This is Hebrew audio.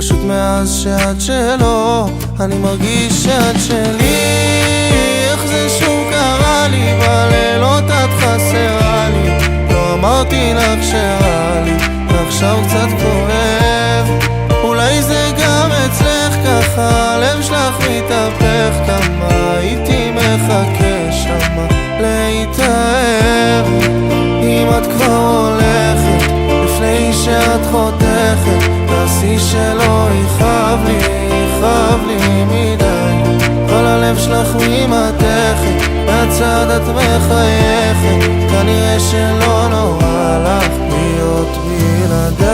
פשוט מאז שאת שלו אני מרגיש שאת שלי. איך זה שוב קרה לי, בלילות את חסרה לי. לא אמרתי לך שרע לי, ועכשיו קצת כואב. אולי זה גם אצלך ככה, הלב שלך מתהפך. כמה הייתי מחכה שמה להתאהב. אם את כבר הולכת לפני שאת חותכת, תעשי שלא יכאב לי מדי. כל הלב שלך ממתכת, מהצד את מחייכת. כנראה שלא נורא לך להיות בלעדיי.